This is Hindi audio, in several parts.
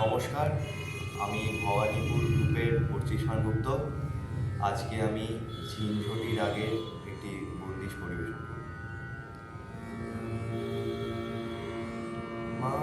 নমস্কার, আমি ভবানীপুর গ্রুপের পরিচিত সেনগুপ্ত। আজকে আমি ঝিনঝটি রাগের একটি বন্দিশ পরিবেশন করব। মা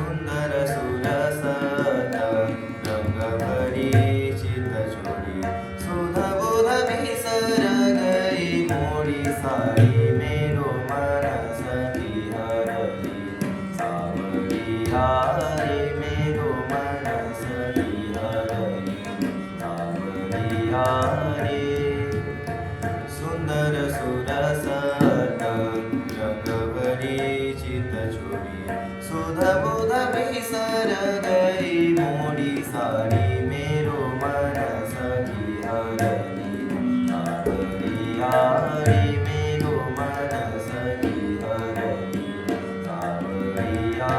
सुंदर सुरस रंगभरी चितचोरी सुध बुध बिसर गई मोरी सारी मेरो मनस की हरली सावरिया रे मेरो मनस की हरली सावरिया रे सुंदर सुरस रंगभरी चितचोरी सुध बुध बिसर गई मोरी सारी मेरो मनस की हरली सावरिया रे मेरो मनस की हरली सावरिया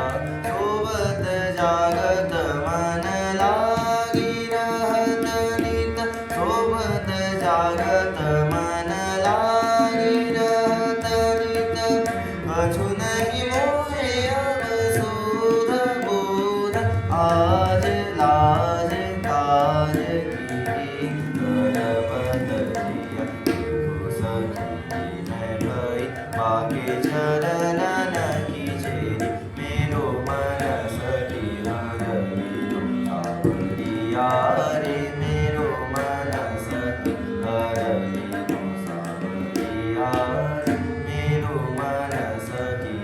सोबत जागत मन लागी रहत नित सोबत जागत मन लागी रहत नित कछु नहीं मोहे आज लाज काज की करपत जिया सखी मैं भई बाके चरणन की चेरी मेरो मनस की हरली सावरिया रे मेरो मनस की हरली सावरिया मेरो मनस की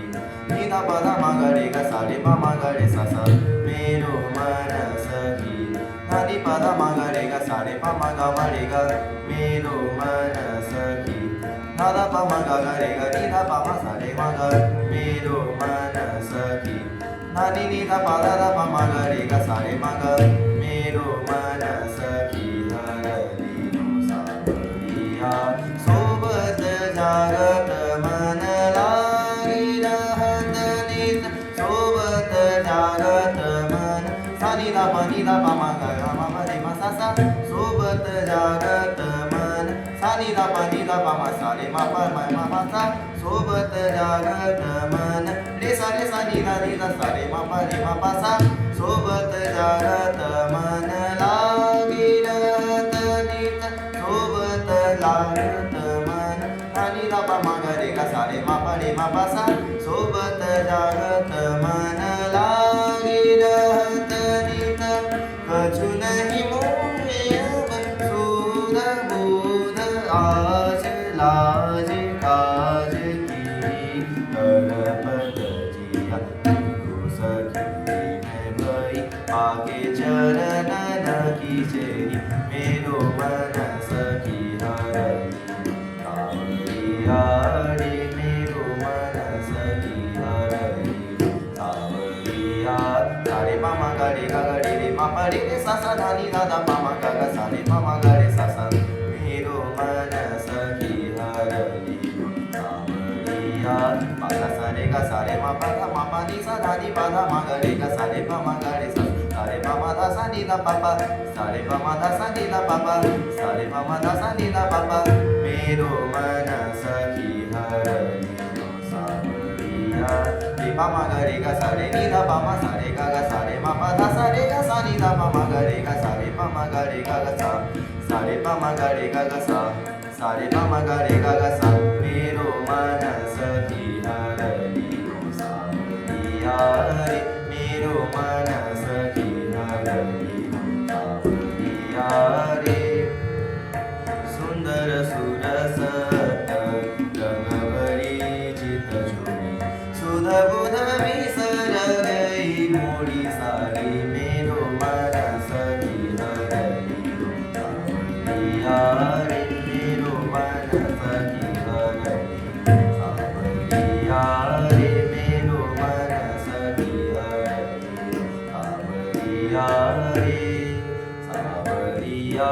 निदा पदा मगरे ग सारे मा मगरे सा सा मेरो मनस की धनी पद मगरे ग सारे प मग मरे ग मेरो मनस की धदा प मग गरे ग निधा प म सारे मग मेरो मनस की धनी निधा पद द प मगरे ग सारे मग मेरो मनस की हरली सावरिया सोबत जागत मन लागी रहत नित सोबत जागत मन सानी दा पानी दा पा मा गा गा मा रे मा सा सा सोबत जागत मन सानी दा पानी दा पा मा सा रे मा पा मा सा सोबत जागत मन रे सा नी दा सा रे मा पा सा सोबत जागत मन लागी रहत नित सोबत लागत मन सानी दा पा मा गा रे गा सा रे मा पा सा सोबत जागत मन लागी रहत नित कछु नहीं मोहे अब सूद बूद आज लाज काज की करपत जिया सखी मैं भई आगे चरणन की चेरी मेरो मनस की हरली सावरिया रे मेरो मनस की हरली सावरिया सारे मा मा गा रे मा पा रे सा सा धा नी धा दा पा मा गा गा सा रे मा मा गा रे सा सा मेरो मनस की हरली सावरिया पा गा सा रे मा पा धा मा पा नी सा धा नी पा धा मा गा रे गा सा रे पा मा गा रे सा रे मा मा धा सा दा पापा सारे प म धा सा नि दा पापा सारे प म धा सा नि दा पापा मेरो मन सखी हरलियो सावरिया रे प म ग रे ग सा रे नि दा प म सा रे ग ग सा रे म प धा सा रे ग सा नि दा प म ग रे ग सा रे प म ग रे ग ग सा सा रे प म ग रे ग ग सा सा रे प म ग रे ग ग सा मेरो मन सखी हरलियो सावरिया रे मेरो मन सखी हरलियो सावरिया रे सुंदर सुरस रंगभरी चित छोड़ी सुध बुध विसर गई मोड़ी सारी मेरो मन सखी हरलियो सावरिया रे मेरो मन सखी हरलियो सावरिया रे मेरो मन सखी हरलियो सावरिया रे सावरिया